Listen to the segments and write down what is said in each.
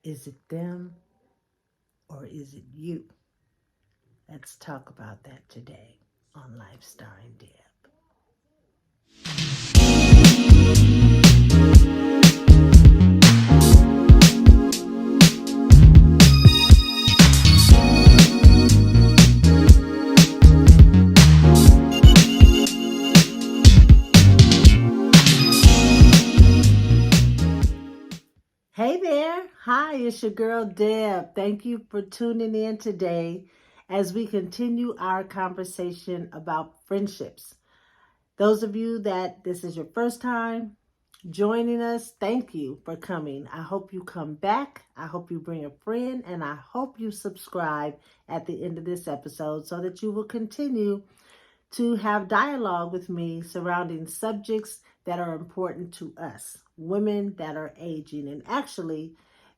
Is it them or is it you? Let's talk about that today on Lifestyle and Deb. Hey there. Hi, it's your girl Deb. Thank you for tuning in today as we continue our conversation about friendships. Those of you that this is your first time joining us, thank you for coming. I hope you come back. I hope you bring a friend, and I hope you subscribe at the end of this episode so that you will continue to have dialogue with me surrounding subjects that are important to us, women that are aging. And actually,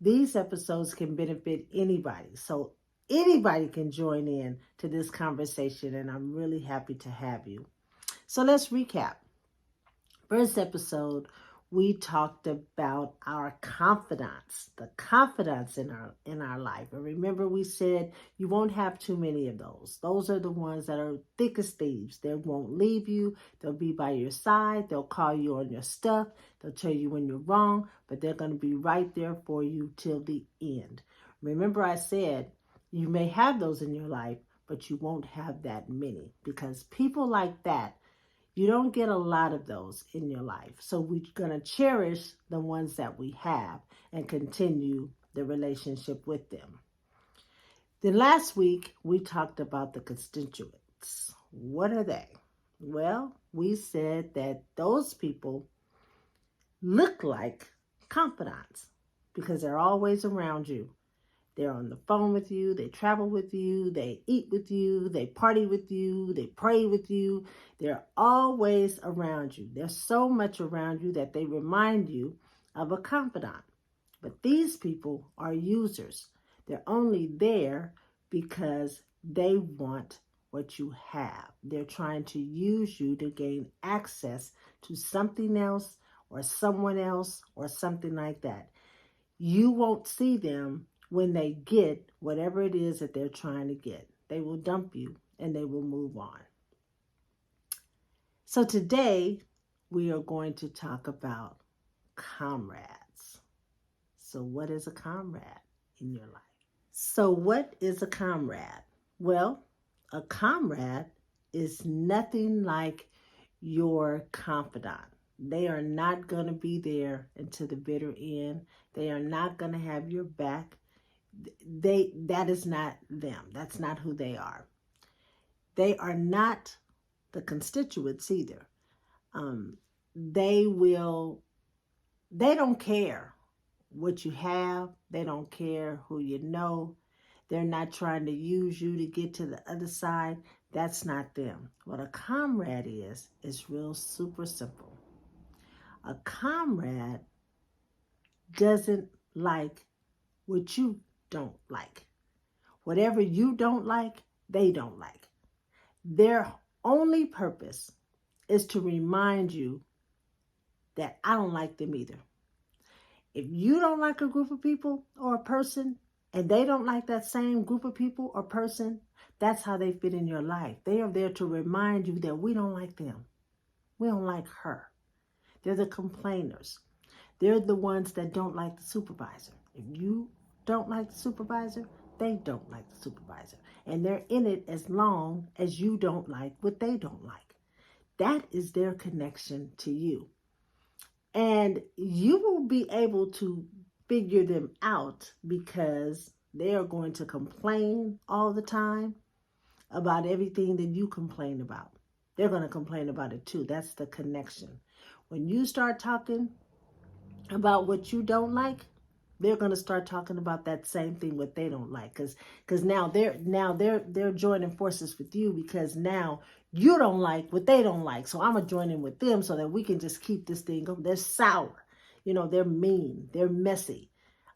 these episodes can benefit anybody. So anybody can join in to this conversation, and I'm really happy to have you. So let's recap. First episode, we talked about our confidants, the confidants in our life. And remember, we said you won't have too many of those. Those are the ones that are thick as thieves. They won't leave you. They'll be by your side. They'll call you on your stuff. They'll tell you when you're wrong, but they're going to be right there for you till the end. Remember, I said you may have those in your life, but you won't have that many, because people like that, you don't get a lot of those in your life. So we're going to cherish the ones that we have and continue the relationship with them. Then last week, we talked about the constituents. What are they? Well, we said that those people look like confidants because they're always around you. They're on the phone with you, they travel with you, they eat with you, they party with you, they pray with you. They're always around you. They're so much around you that they remind you of a confidant. But these people are users. They're only there because they want what you have. They're trying to use you to gain access to something else or someone else or something like that. You won't see them when they get whatever it is that they're trying to get. They will dump you and they will move on. So today we are going to talk about comrades. So what is a comrade in your life? So what is a comrade? Well, a comrade is nothing like your confidant. They are not going to be there until the bitter end. They are not going to have your back. That is not them. That's not who they are. They are not the constituents either. They don't care what you have. They don't care who you know. They're not trying to use you to get to the other side. That's not them. What a comrade is real super simple. A comrade doesn't like what you don't like. Whatever you don't like, they don't like. Their only purpose is to remind you that I don't like them either. If you don't like a group of people or a person, and they don't like that same group of people or person, that's how they fit in your life. They are there to remind you that we don't like them. We don't like her. They're the complainers. They're the ones that don't like the supervisor. If you don't like the supervisor, they don't like the supervisor. And they're in it as long as you don't like what they don't like. That is their connection to you. And you will be able to figure them out because they are going to complain all the time about everything that you complain about. They're going to complain about it too. That's the connection. When you start talking about what you don't like, they're going to start talking about that same thing what they don't like, because now they're joining forces with you, because now you don't like what they don't like, so I'm gonna join in with them so that we can just keep this thing going. They're sour, they're mean, they're messy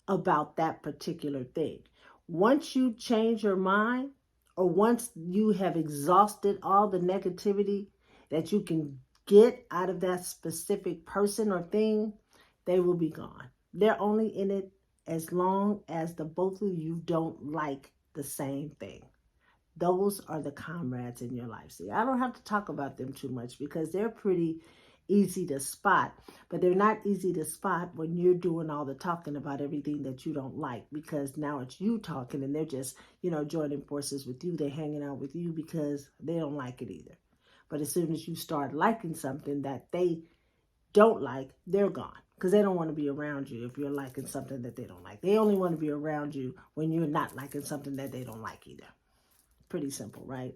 about that particular thing. Once you change your mind, or once you have exhausted all the negativity that you can get out of that specific person or thing, they will be gone. They're only in it as long as the both of you don't like the same thing. Those are the comrades in your life. See, I don't have to talk about them too much because they're pretty easy to spot, but they're not easy to spot when you're doing all the talking about everything that you don't like, because now it's you talking and they're just, joining forces with you. They're hanging out with you because they don't like it either. But as soon as you start liking something that they don't like, they're gone because they don't want to be around you if you're liking something that they don't like. They only want to be around you when you're not liking something that they don't like either. Pretty simple, right?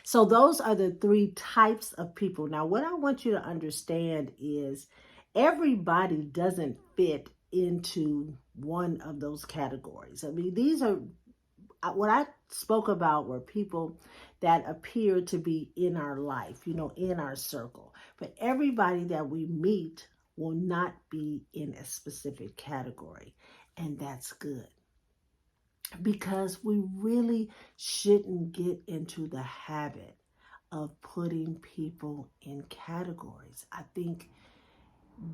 So those are the three types of people. Now, what I want you to understand is everybody doesn't fit into one of those categories. I mean, these are what I spoke about were people that appear to be in our life, in our circle. But everybody that we meet will not be in a specific category. And that's good, because we really shouldn't get into the habit of putting people in categories. I think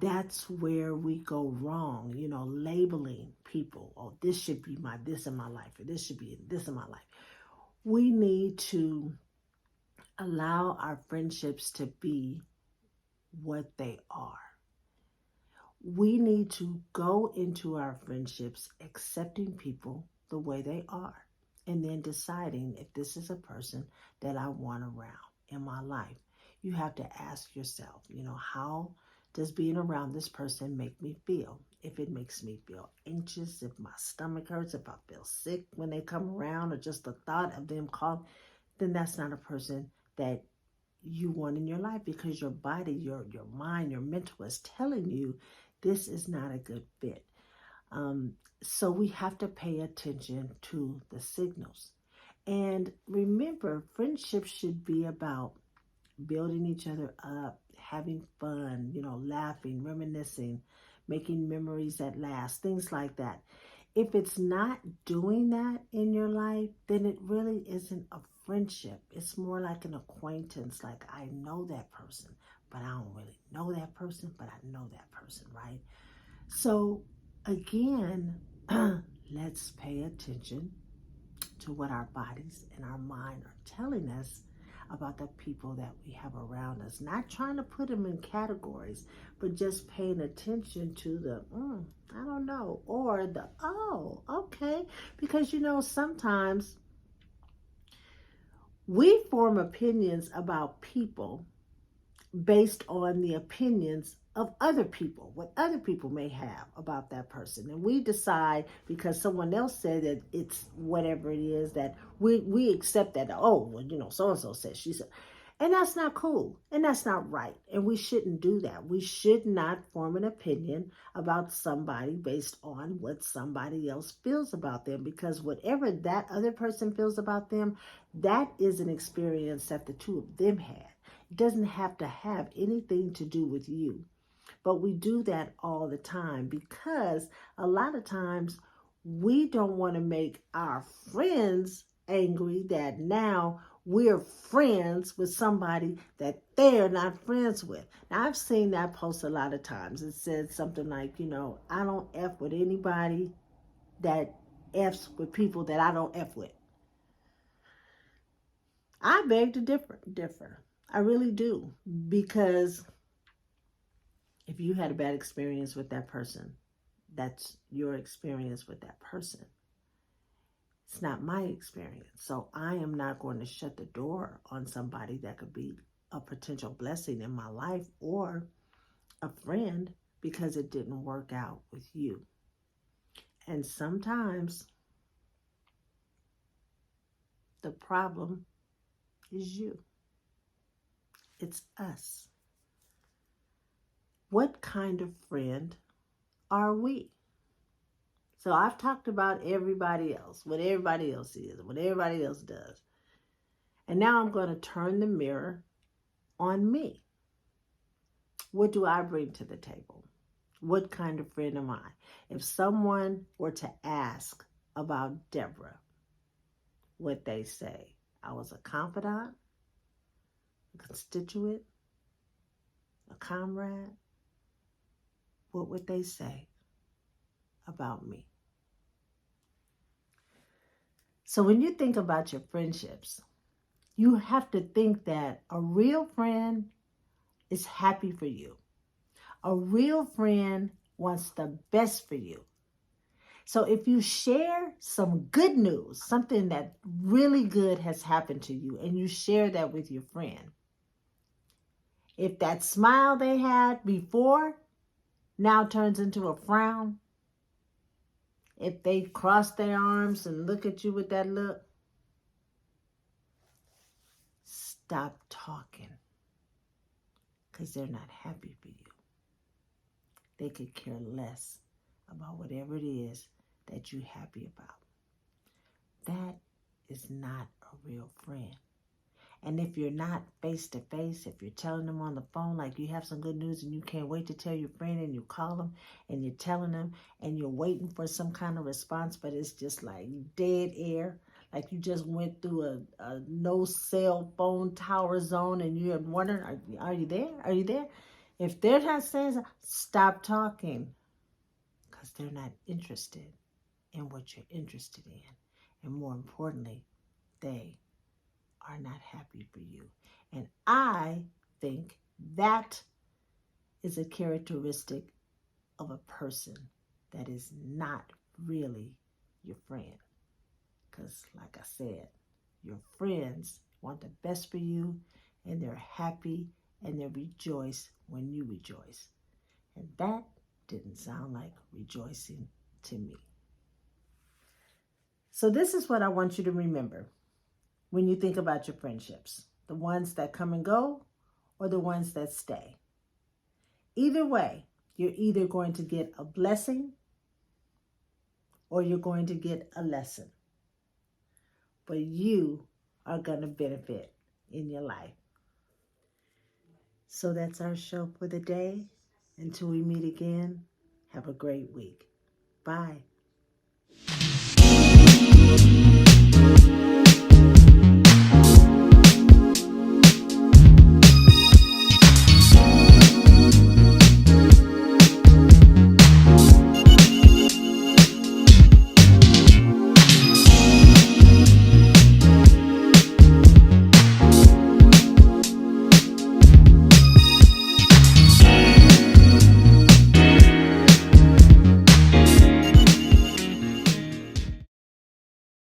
that's where we go wrong, labeling people. Oh, this should be this in my life, or this should be this in my life. We need to allow our friendships to be what they are. We need to go into our friendships accepting people the way they are, and then deciding if this is a person that I want around in my life. You have to ask yourself, how does being around this person make me feel? If it makes me feel anxious, if my stomach hurts, if I feel sick when they come around, or just the thought of them calling, then that's not a person that you want in your life, because your body, your mind, your mental is telling you this is not a good fit. So we have to pay attention to the signals. And remember, friendship should be about building each other up, having fun, laughing, reminiscing, making memories that last, things like that. If it's not doing that in your life, then it really isn't a friendship. It's more like an acquaintance. Like, I know that person, but I don't really know that person, but I know that person, right? So again, let's pay attention to what our bodies and our mind are telling us about the people that we have around us. Not trying to put them in categories, but just paying attention to the, I don't know, or the, oh, okay. Because, sometimes we form opinions about people based on the opinions of other people, what other people may have about that person. And we decide, because someone else said that it's whatever it is, that we accept that, oh, well, so-and-so said, she said. And that's not cool. And that's not right. And we shouldn't do that. We should not form an opinion about somebody based on what somebody else feels about them, because whatever that other person feels about them, that is an experience that the two of them had. It doesn't have to have anything to do with you. But we do that all the time, because a lot of times we don't want to make our friends angry that now we're friends with somebody that they're not friends with. Now, I've seen that post a lot of times. It said something like, I don't F with anybody that F's with people that I don't F with. I beg to differ. I really do. Because if you had a bad experience with that person, that's your experience with that person. It's not my experience. So I am not going to shut the door on somebody that could be a potential blessing in my life, or a friend, because it didn't work out with you. And sometimes the problem is you. It's us. What kind of friend are we? So I've talked about everybody else, what everybody else is, what everybody else does. And now I'm going to turn the mirror on me. What do I bring to the table? What kind of friend am I? If someone were to ask about Deborah, what they say, I was a confidant, a constituent, a comrade, what would they say about me. So when you think about your friendships, you have to think that a real friend is happy for you. A real friend wants the best for you. So if you share some good news, something that really good has happened to you, and you share that with your friend, if that smile they had before now turns into a frown, if they cross their arms and look at you with that look, stop talking, because they're not happy for you. They could care less about whatever it is that you're happy about. That is not a real friend. And if you're not face to face, if you're telling them on the phone like you have some good news and you can't wait to tell your friend, and you call them and you're telling them and you're waiting for some kind of response, but it's just like dead air, like you just went through a no cell phone tower zone, and you're wondering, are you there? Are you there? If they're not saying, stop talking, because they're not interested in what you're interested in. And more importantly, they are not happy for you. And I think that is a characteristic of a person that is not really your friend. Because like I said, your friends want the best for you, and they're happy and they rejoice when you rejoice. And that didn't sound like rejoicing to me. So this is what I want you to remember when you think about your friendships, the ones that come and go or the ones that stay. Either way, you're either going to get a blessing or you're going to get a lesson. But you are going to benefit in your life. So that's our show for the day. Until we meet again, have a great week. Bye.